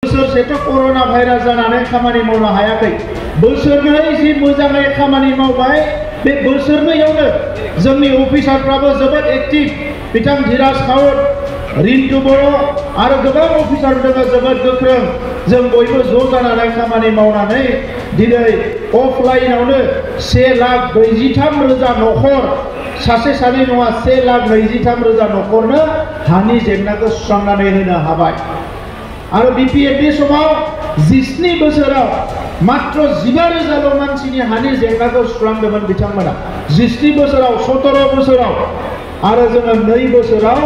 बोसोरसेथ' कर'ना virus जानानै खामानि मावनो हायाखै। बोसोरनै जि मोजाङै खामानि मावबाय, बे बोसोरनैयावनो जोंनि अफिसारफ्राबो जोबोद एक्टिभ। बिथां धीराज खाउत, रिन्टु बर' आरो गोबां अफिसार दङ जोबोद गोख्रों। जों बयबो ज' जानानै खामानि मावनानै दिनै अफलाइनावनो 1,43,000 न'खर, सासे सानै नङा 1,23,000 न'खरनो हानि जेंनाखौ सुस्रांनानै होनो हाबाय। आरो बिपिएफनि समाव 17 बोसोराव मात्र 15,000 मानसिनि हानि जेंनाखौ सुस्रांदोंमोन बिथांमोना। 17 बोसोराव, 17 बोसोराव आरो जोङो 2 बोसोराव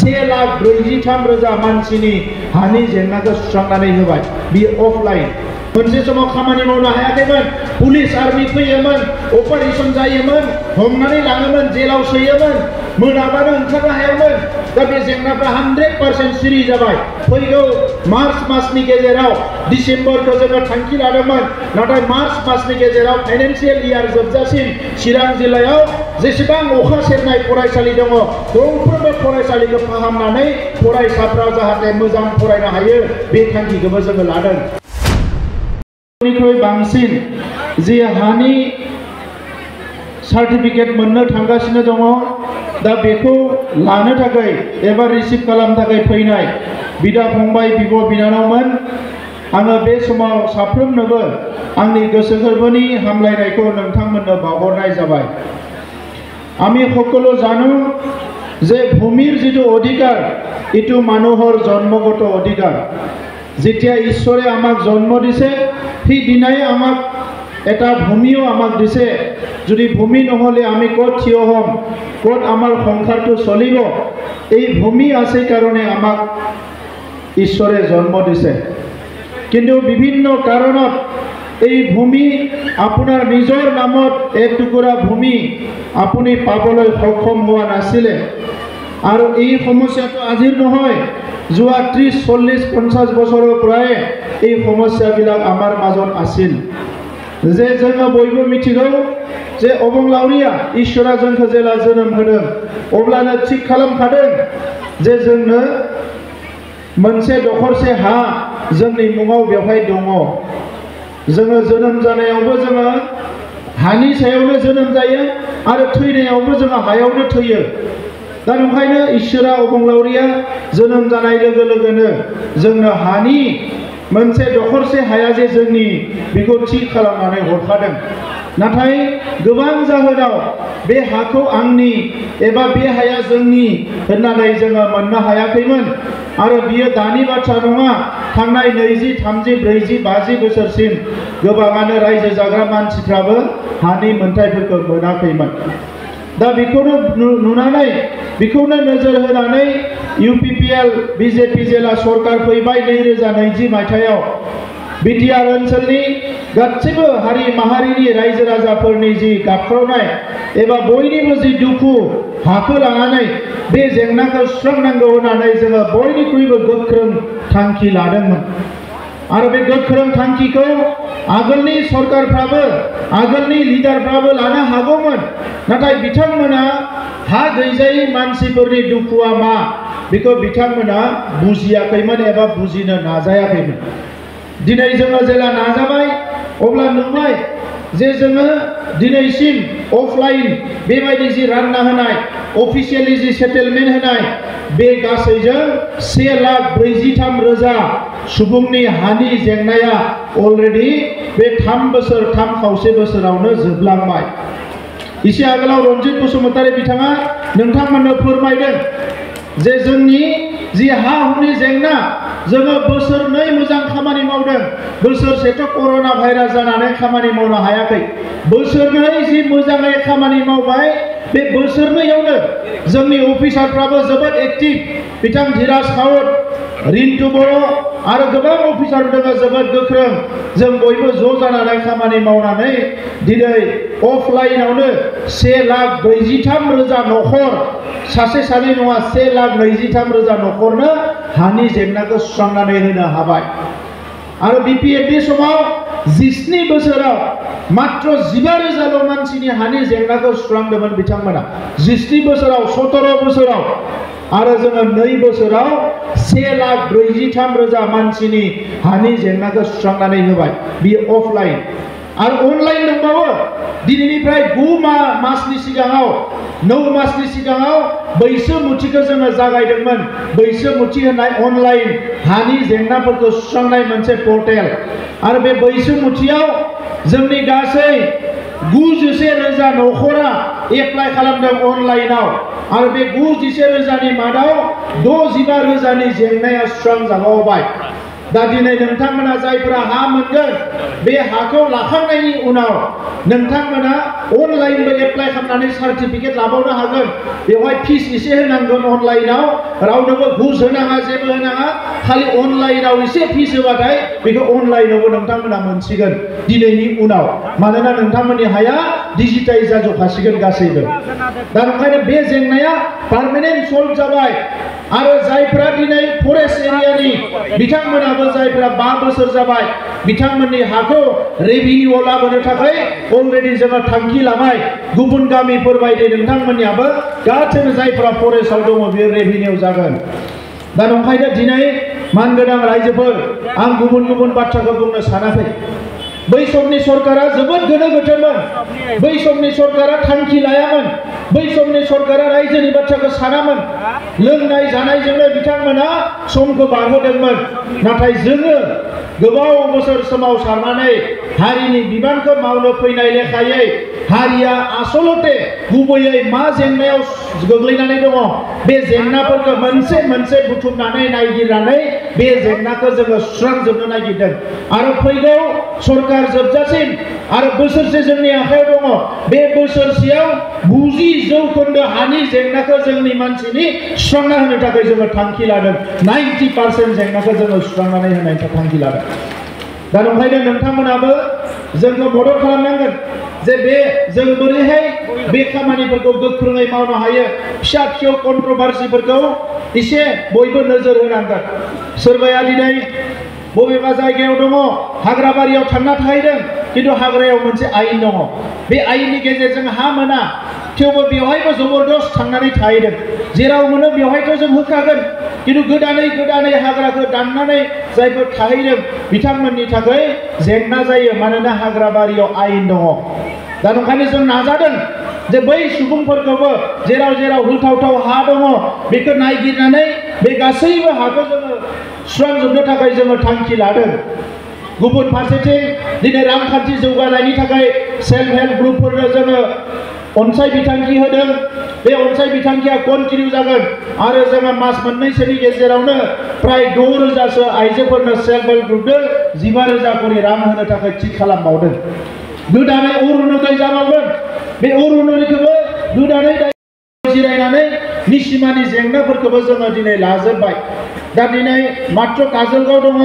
1,43,000 मानसिनि हानि जेंनाखौ सुस्रांनानै होबाय। बियो अफलाइन। मोनसे समाव खामानि मावनो हायाखैमोन, पुलिस आर्मि फैयोमोन, अपारेशन जायोमोन, हमनानै लाङोमोन, जेलाव सोयोमोन, मोनाबानो ओंखारनो हायामोन। दा बे जेंनाफ्रा 100% सिरि जाबाय। फैगौ मार्च मासनि गेजेराव, डिसेम्बरखौ जोङो थांखि लादोंमोन, नाथाय मार्च मासनि गेजेराव फाइनेन्सियेल इयार जोबजासिम चिरां जिल्लायाव जेसेबां अखा सेरनाय फरायसालि दङ, गंफ्रोमबो फरायसालिखौ फाहामनानै फरायसाफ्रा जाहाथे मोजां फरायनो हायो, बे थांखिखौबो जोङो लादों। निख्रुइ बांसिन जे हानि सार्टिफिकेट मोननो थांगासिनो दङ, दा बेखौ लानो थाखाय एबा रिसिभ खालामनो थाखाय फैनाय बिदा फंबाय, बिब' बिनानावमोन, आङो बे समाव साफ्रोमनोबो आंनि गोसो गोरबोनि हामलायनायखौ नोंथांमोननो बावहरनाय जाबाय। আমি সকলো জানো যে ভূমিৰ যিটো অধিকাৰ, এইটো মানুহৰ জন্মগত অধিকাৰ। যেতিয়া ঈশ্বৰে আমাক জন্ম দিছে, সেই দিনাই আমাক এটা ভূমিও আমাক দিছে। যদি ভূমি নহ'লে আমি ক'ত থিয় হ'ম, ক'ত আমাৰ সংসাৰটো চলিব? এই ভূমি আছে কাৰণে আমাক ঈশ্বৰে জন্ম দিছে। কিন্তু বিভিন্ন কাৰণত এই ভূমি আপোনাৰ নিজৰ নামত এক টুকুৰা ভূমি আপুনি পাবলৈ সক্ষম হোৱা নাছিলে। আৰু এই সমস্যাটো আজিৰ নহয়, যোৱা 30, 40, 50 বছৰৰ পৰাই এই সমস্যাবিলাক আমাৰ মাজত আছিল। যে जोङो बयबो मिथिगौ जे अबंलावरिया इसोरा जोंखौ जेला जोनोम होदों, अब्लानो थिग खालामखादों जे जोंनो मोनसे दखरसे हा जोंनि मुङाव बेवहाय दङ। जोङो जोनोम जानायावबो जोङो हानि सायावनो जोनोम जायो आरो थैनायावबो जोङो हायावनो थैयो। दा ओंखायनो इसोरा अबंलावरिया जोनोम जानाय लोगो लोगोनो जोंनो हानि मोनसे दखरसे हाया जे जोंनि, बेखौ थि खालामनानै हरखादों। नाथाय गोबां जाहोनाव बे हाखौ आंनि एबा बे हाया जोंनि होननानै जोङो मोननो हायाखैमोन। आरो बियो दानि बाथ्रा नङा, थांनाय 20, 30, 40, 50 बोसोरसिम गोबाङानो रायजो जाग्रा मानसिफ्राबो हानि मोनथायफोरखौ मोनाखैमोन। दा बेखौनो नुनानै, बेखौनो नोजोर होनानै UPPL BJP जेला सरकार फैबाय 2020 मायथाइयाव, बिटिआर ओनसोलनि गासैबो हारि माहारिनि रायजो राजाफोरनि जि गाबख्रावनाय एबा बयनिबो जि दुखु, हाखौ लानानै बे जेंनाखौ सुस्रांनांगौ होननानै जोङो बयनिख्रुइबो गोख्रों थांखि लादोंमोन। आरो बे गोख्रों थांखिखौ आगोलनि सरकारफ्राबो, आगोलनि लिडारफ्राबो लानो हागौमोन, नाथाय बिथांमोना हा गैजायै मानसिफोरनि दुखुआ मा, बेखौ बिथांमोना बुजियाखैमोन एबा बुजिनो नाजायाखैमोन। दिनै जोङो जेला नाजाबाय, अब्ला नुबाय जे जोङो दिनैसिम अफलाइन बेबायदि जि रानना होनाय, अफिसियेलि जि सेटेलमेन्ट होनाय, बे गासैजों 1,43,000 सुबुंनि हानि जेंनाया अलरेडि बे 3 बोसोर 3 खावसे बोसोरावनो जोबलांबाय। एसे आगोलाव रन्जित बसुमतारी बिथाङा नोंथांमोननो फोरमायदों जे जोंनि जि हा हुनि जेंना, जोङो बोसोरनै मोजां खामानि मावदों, बोसोरसेथ' कर'ना भाइरास जानानै खामानि मावनो हायाखै। बोसोरनै जि मोजाङै खामानि मावबाय, बे बोसोरनैयावनो जोंनि अफिसारफ्राबो जोबोद एक्टिभ। बिथां धीराज खाउत, रिन्टु बर' आरो गोबां अफिसार दङ जोबोद गोख्रों। जों बयबो ज' जानानै खामानि मावनानै दिनै अफलाइनावनो 1,43,000 न'खर, सासे सानै नङा 1,23,000 न'खरनो हानि जेंनाखौ सुस्रांनानै होनो हाबाय। आरो बिपिएफनि समाव 17 बोसोराव मात्र 15,000 मानसिनि हानि जेंनाखौ सुस्रांदोंमोन बिथांमोना। 17 बोसोराव, 17 बोसोराव आरो जोङो 2 बोसोराव 1,43,000 मानसिनि हानि जेंनाखौ सुस्रांनानै होबाय बियो अफलाइन आरो अनलाइन दंबावो दिनैनिफ्राय 9 मासनि सिगाङाव 9 मासनि सिगाङाव बैसोमुथिखौ जोङो जागायदोंमोन बैसोमुथि होननाय अनलाइन हानि जेंनाफोरखौ सुस्रांनाय मोनसे पर्टेल आरो बे बैसोमुथियाव जोंनि गासै 91,000 नखरा एप्लाइ खालामदों अनलाइनाव आरो बे 91,000नि मादाव 65,000नि जेंनाया सुस्रांजाबावबाय दा दिनै नोंथांमोना जायफोरा हा मोनगोन बे हाखौ लाखांनायनि उनाव नोंथांमोना अनलाइनबो एप्लाइ खालामनानै सार्टिफिकेट लाबावनो हागोन बेवहाय फिस एसे होनांगोन अनलाइनाव रावनोबो घुस होनाङा जेबो होनाङा खालि अनलाइनाव एसे फिस होबाथाय बेखौ अनलाइनावबो नोंथांमोना मोनसिगोन दिनैनि उनाव मानोना नोंथांमोननि हाया डिजिटाइज जाजोबखासिगोन गासैबो दा ओंखायनो बे जेंनाया पार्मानेन्ट सल्भ जाबाय आरो जायफोरा दिनै फरेस्ट एरियानि बिथांमोनाबो जायफोरा 5 बोसोर जाबाय बिथांमोननि हाखौ रेभिनिउ लाबोनो थाखाय अलरेडि जोङो थांखि लाबाय गुबुन गामिफोर बायदि नोंथांमोननियाबो गासैबो जायफोरा फरेस्टआव दङ बेयो रेभिनिउ जागोन दा ओंखायनो दिनै मानगोनां रायजोफोर आं गुबुन बाथ्राखौ बुंनो सानाखै बै समनि सरकारा जोबोद गोनो गोथोमोन बै समनि सरकारा थांखि लायामोन बै समनि सरकारा रायजोनि बाथ्राखौ सानामोन लोंनाय जानायजोंनो बिथांमोना समखौ बारहोदोंमोन नाथाय जोङो गोबाव बोसोर सोमावसारनानै हारिनि बिबानखौ मावनो फैनाय लेखायै हारिया आसलते गुबैयै मा जेंनायाव गोग्लैनानै दङ बे जेंनाफोरखौ मोनसे मोनसे बुथुमनानै नायगिरनानै बे जेंनाखौ जोङो सुस्रांजोबनो नागिरदों आरो फैगौ सरकार जोबजासिम आरो बोसोरसे जोंनि आखायाव दङ बे बोसोरसेयाव 90% हानि जेंनाखौ जोंनि मानसिनि सुस्रांना होनो थाखाय जोङो थांखि लादों 90% जेंनाखौ जोङो सुस्रांनानै होनायनि थांखि लादों दा ओंखायनो नोंथांमोनाबो जोंखौ मदद खालामनांगोन जे बे जों बोरैहाय बे खामानिफोरखौ गोख्रोङै मावनो हायो फिसा फिसौ कन्ट्रोभार्सिफोरखौ एसे बयबो नोजोर होनांगोन सोरबाया दिनै बबेबा जायगायाव दङ हाग्राबारियाव थांना थाहैदों किन्तु हाग्रायाव मोनसे आयेन दङ बे आयेननि गेजेरजों हा मोना थेवबो बेवहायबो जबरदस्त थांनानै थाहैदों जेराव मोनो बेवहायथ' जों होखागोन किन्तु गोदानै हाग्राखौ दाननानै जायफोर थाहैदों बिथांमोननि थाखाय जेंना जायो मानोना हाग्राबारियाव आयेन दङ दा ओंखायनो जों नाजादों जे बै सुबुंफोरखौबो जेराव होथावथाव हा दङ बेखौ नायगिरनानै बे गासैबो हाखौ जोङो सुस्रांजोबनो थाखाय जोङो थांखि लादों गुबुन फारसेथिं दिनै रांखान्थि जौगानायनि थाखाय सेल्फ हेल्प ग्रुपफोरनो जोङो अनसाय बिथांखि होदों बे अनसाय बिथांखिया कन्टिनिउ जागोन आरो जोङो मास मोननैसोनि गेजेरावनो प्राय 6,000सो आइजोफोरनो सेल्फ हेल्प ग्रुपनो 15,000 करि रां होनो थाखाय थि खालामबावदों गोदानै अरुणोदय जाबावगोन बे अरुणोदयखौबो गोदानै जिरायनानै निसिमानि जेंनाफोरखौबो जोङो दिनै लाजोबबाय दा दिनै मात्र काजलगाव दङ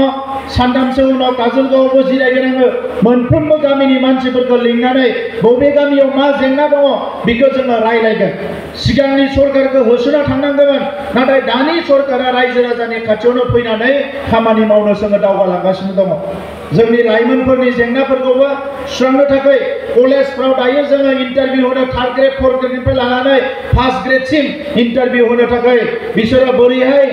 सानथामसो उनाव काजलगावआवबो जिरायगोन आङो मोनफ्रोमबो गामिनि मानसिफोरखौ लिंनानै बबे गामियाव मा जेंना दङ बेखौ जोङो रायलायगोन सिगांनि सरकारखौ होसोना थांनांगौमोन नाथाय दानि सरकारा रायजो राजानि खाथियावनो फैनानै खामानि मावनो जोङो दावगालांगासिनो दङ जोंनि लाइमोनफोरनि जेंनाफोरखौबो सुस्रांनो थाखाय कलेजफ्राव दायो जोङो इन्टारभिउ होनो 3rd ग्रेड 4th ग्रेडनिफ्राय लानानै 1st ग्रेडसिम इन्टारभिउ होनो थाखाय बिसोरो बोरैहाय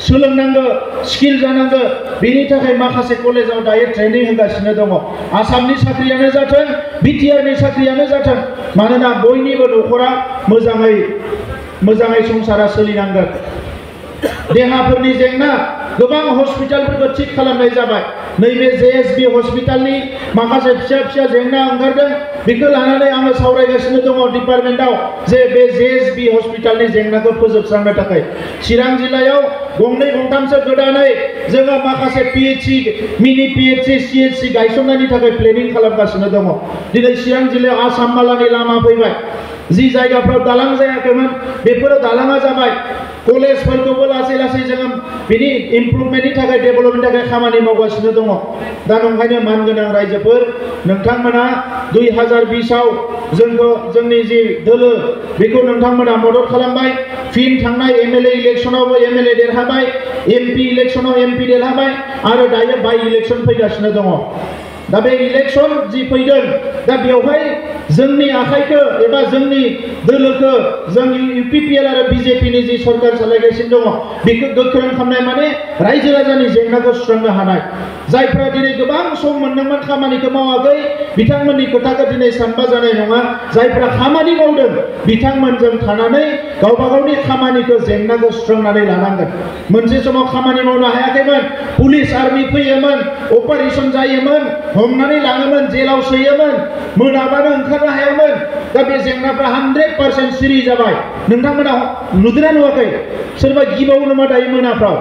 सोलोंनांगौ स्किल जानांगौ बेनि थाखाय माखासे कलेजाव दायो ट्रेनिं होगासिनो दङ आसामनि साख्रियानो जाथों बिटिआरनि साख्रियानो जाथों मानोना बयनिबो न'खरा मोजाङै संसारा सोलिनांगोन देहाफोरनि जेंना गोबां हस्पिटालफोरखौ थिक खालामनाय जाबाय नैबे जेएसबि हस्पिटालनि माखासे फिसा जेंना ओंखारदों बेखौ लानानै आङो सावरायगासिनो दङ डिपार्टमेन्टआव जे बे जेएसबि हस्पिटालनि जेंनाखौ फोजोबस्रांनो थाखाय चिरां जिल्लायाव 2-3सो गोदानै जोङो माखासे पिएचसि मिनि पिएचसि सिएचसि गायसननायनि थाखाय प्लेनिं खालामगासिनो दङ दिनै चिरां जिल्लायाव आसाम मालानि लामा फैबाय जि जायगाफ्राव दालां जायाखैमोन बेफोरो दालाङा जाबाय कलेजफोरखौबो लासै जोङो बेनि इमप्रुभमेन्टनि थाखाय डेभेलपमेन्टनि थाखाय खामानि मावगासिनो दङ दा ओंखायनो मानगोनां रायजोफोर नोंथांमोना 2020आव जोंनि जि दोलो बेखौ नोंथांमोना मदद खालामबाय फिन थांनाय एमएलए इलेक्शनावबो एमएलए देरहाबाय एमपि इलेक्शनाव एमपि देरहाबाय आरो दायो बाइ इलेक्शन फैगासिनो दङ दा बे इलेक्शन जि फैदों दा बेवहाय जोंनि आखाइखौ एबा जोंनि दोलोखौ जों UPPL आरो BJP नि जि सरकार सालायगासिनो दङ बेखौ गोख्रों खालामनाय माने रायजो राजानि जेंनाखौ सुस्रांनो हानाय जायफ्रा दिनै गोबां सम मोनदोंमोन खामानिखौ मावाखै बिथांमोननि खोथाखौ दिनै सानबा जानाय नङा जायफ्रा खामानि मावदों बिथांमोनजों थानानै गावबा गावनि खामानिखौ जेंनाखौ सुस्रांनानै लानांगोन मोनसे समाव खामानि मावनो हायाखैमोन पुलिस आर्मी फैयोमोन अपारेशन जायोमोन हमनानै लाङोमोन जेलाव सोयोमोन मोनाबानो ओंखारनो हायामोन दा बे जेंनाफ्रा 100% सिरि जाबाय नोंथांमोना नुदोंना नुवाखै सोरबा गिबावो नामा दायो मोनाफ्राव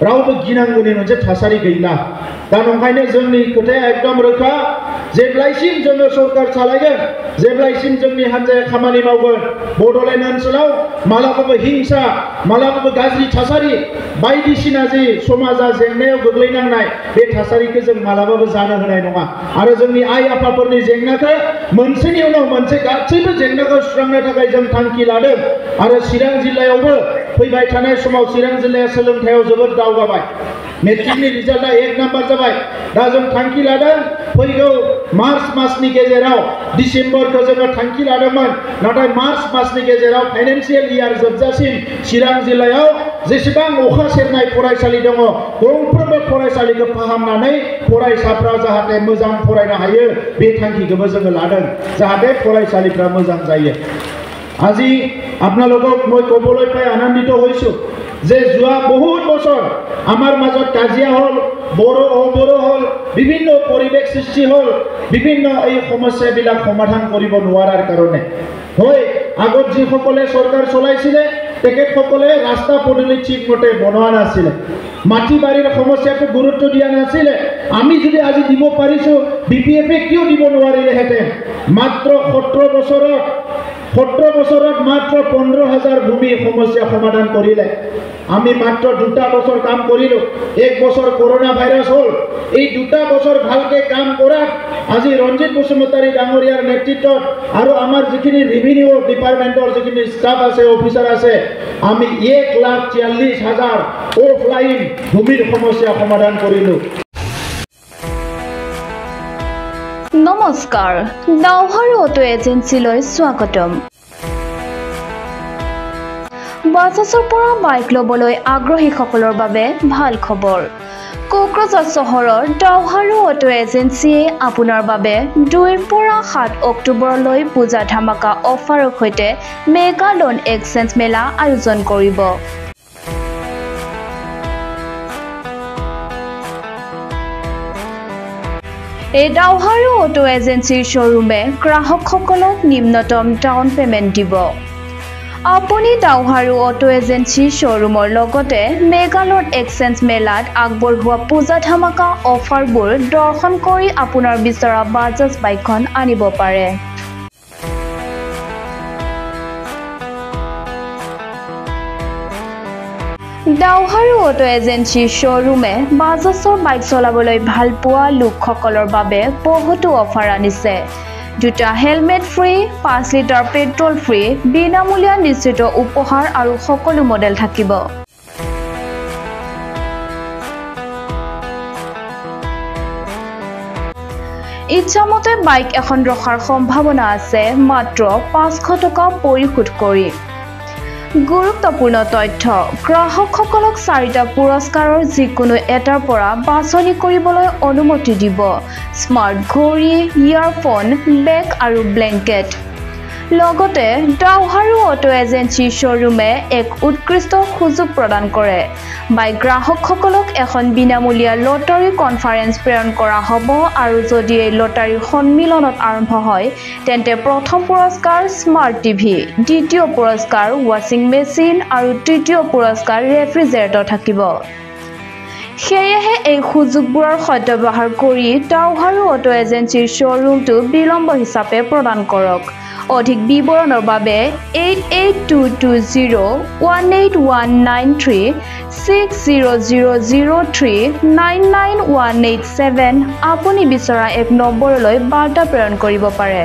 रावबो गिनांगौनि मोनसे थासारि गैला दा नंखायनो जोंनि खोथाया एकदम रोखा जेब्लायसिम जोङो सरकार सालायगोन जेब्लायसिम जोंनि हान्जाया खामानि मावगोन बड'लेण्ड ओनसोलाव मालाबाबो हिंसा मालाबाबो गाज्रि थासारि बायदिसिना जि समाजा जेंनायाव गोग्लैनांनाय बे थासारिखौ जों मालाबाबो जानो होनाय नङा आरो जोंनि आइ आफाफोरनि जेंनाखौ मोनसेनि उनाव मोनसे गासैबो जेंनाखौ सुस्रांनो थाखाय जों थांखि लादों आरो चिरां जिल्लायावबो फैबाय थानाय समाव चिरां जिल्लाया सोलोंथायाव जोबोद दावगाबाय मेट्रिकनि रिजाल्टआ 1 नाम्बार जाबाय दा जों थांखि लादों फैगौ मार्च मासनि गेजेराव डिसेम्बरखौ जोङो थांखि लादोंमोन नाथाय मार्च मासनि गेजेराव फाइनान्सियेल इयार जोबजासिम चिरां जिल्लायाव जेसेबां अखा सेरनाय फरायसालि दङ गंफ्रोमबो फरायसालिखौ फाहामनानै फरायसाफ्रा जाहाथे मोजां फरायनो हायो बे थांखिखौबो जोङो लादों जाहाथे फरायसालिफ्रा मोजां जायो আজি আপোনালোকক মই ক'বলৈ পাই আনন্দিত হৈছো যে যোৱা বহুত বছৰ আমাৰ মাজত কাজিয়া হল বড় অবড় হল বিভিন্ন পৰিবেশ সৃষ্টি হল বিভিন্ন এই সমস্যাবিলাক সমাধান কৰিব নোৱাৰাৰ কাৰণে হয় আগত যিসকলে চৰকাৰ চলাইছিলে তেখেতসকলে ৰাস্তা পদূলি ঠিকমতে বনোৱা নাছিলে মাটি বাৰীৰ সমস্যাটো গুৰুত্ব দিয়া নাছিলে আমি যদি আজি দিব পাৰিছো BPF কিয় দিব নোৱাৰিলেহেঁতেন মাত্ৰ 17 বছৰত মাত্ৰ 15,000 ভূমি সমস্যা সমাধান কৰিলে আমি মাত্ৰ 2টা বছৰ কাম কৰিলো 1 বছৰ করোনা ভাইৰাছ হল এই 2টা বছৰ ভালকে কাম কৰাত আজি ৰঞ্জিত বসুমতাৰী ডাঙৰীয়াৰ নেতৃত্বত আৰু আমাৰ যিখিনি ৰেভিনিউ ডিপাৰ্টমেন্টৰ যিখিনি ষ্টাফ আছে অফিচাৰ আছে আমি 1,40,000 অফলাইন ভূমিৰ সমস্যা সমাধান কৰিলো নমস্কাৰ দাওহাৰু অটো এজেন্সীলৈ স্বাগতম বাজাজৰ পৰা বাইক ল'বলৈ আগ্ৰহীসকলৰ বাবে ভাল খবৰ কোকৰাঝাৰ চহৰৰ দাওহাৰু অটো এজেন্সীয়ে আপোনাৰ বাবে 2 পৰা 7 অক্টোবৰলৈ পূজা ধামাকা অফাৰৰ সৈতে মেগা লোন এক্সচেঞ্জ মেলা আয়োজন কৰিব এই দাওহাৰু অটো এজেন্সীৰ শ্বৰুমে গ্ৰাহকসকলক নিম্নতম ডাউন পেমেন্ট দিব আপুনি দাওহাৰু অটো এজেন্সীৰ শ্বৰুমৰ লগতে মেগালোড এক্সচেঞ্জ মেলাত আগবঢ়োৱা পূজা ধামাকা অফাৰবোৰ দৰ্শন কৰি আপোনাৰ বিচৰা বাজাজ বাইকখন আনিব পাৰে দাওহাৰু অটো এজেন্সীৰ শ্বৰুমে বাজাজৰ বাইক চলাবলৈ ভাল পোৱা লোকসকলৰ বাবে বহুতো অফাৰ আনিছে দুটা helmet free 5 litre petrol free বিনামূলীয়া নিশ্চিত উপহাৰ আৰু সকলো মডেল থাকিব ইচ্ছামতে বাইক এখন ৰখাৰ সম্ভাৱনা আছে মাত্ৰ 500 টকা পৰিশোধ কৰি গুৰুত্বপূৰ্ণ তথ্য গ্ৰাহকসকলক 4টা পুৰস্কাৰৰ যিকোনো এটাৰ পৰা বাছনি কৰিবলৈ অনুমতি দিব স্মাৰ্ট ঘড়ী ইয়াৰফোন বেগ আৰু ব্লেংকেট লগতে দাওহাৰু অটো এজেন্সী শ্বৰুমে এক উৎকৃষ্ট সুযোগ প্ৰদান কৰে বাইক গ্ৰাহকসকলক এখন বিনামূলীয়া লটাৰী কনফাৰেন্স প্ৰেৰণ কৰা হ'ব আৰু যদি এই লটাৰী সন্মিলনত আৰম্ভ হয় তেন্তে প্ৰথম পুৰস্কাৰ স্মাৰ্ট টিভি দ্বিতীয় পুৰস্কাৰ ৱাশ্বিং মেচিন আৰু তৃতীয় পুৰস্কাৰ ৰেফ্ৰিজাৰেটৰ থাকিব সেয়েহে এই সুযোগবোৰৰ সদ্ব্যৱহাৰ কৰি দাওহাৰু অটো এজেন্সীৰ শ্বৰুমটো বিলম্ব হিচাপে প্ৰদান কৰক অধিক বিৱৰণৰ বাবে 8822018193 6000399187 আপুনি বিচৰা এক নম্বৰলৈ বাৰ্তা প্ৰেৰণ কৰিব পাৰে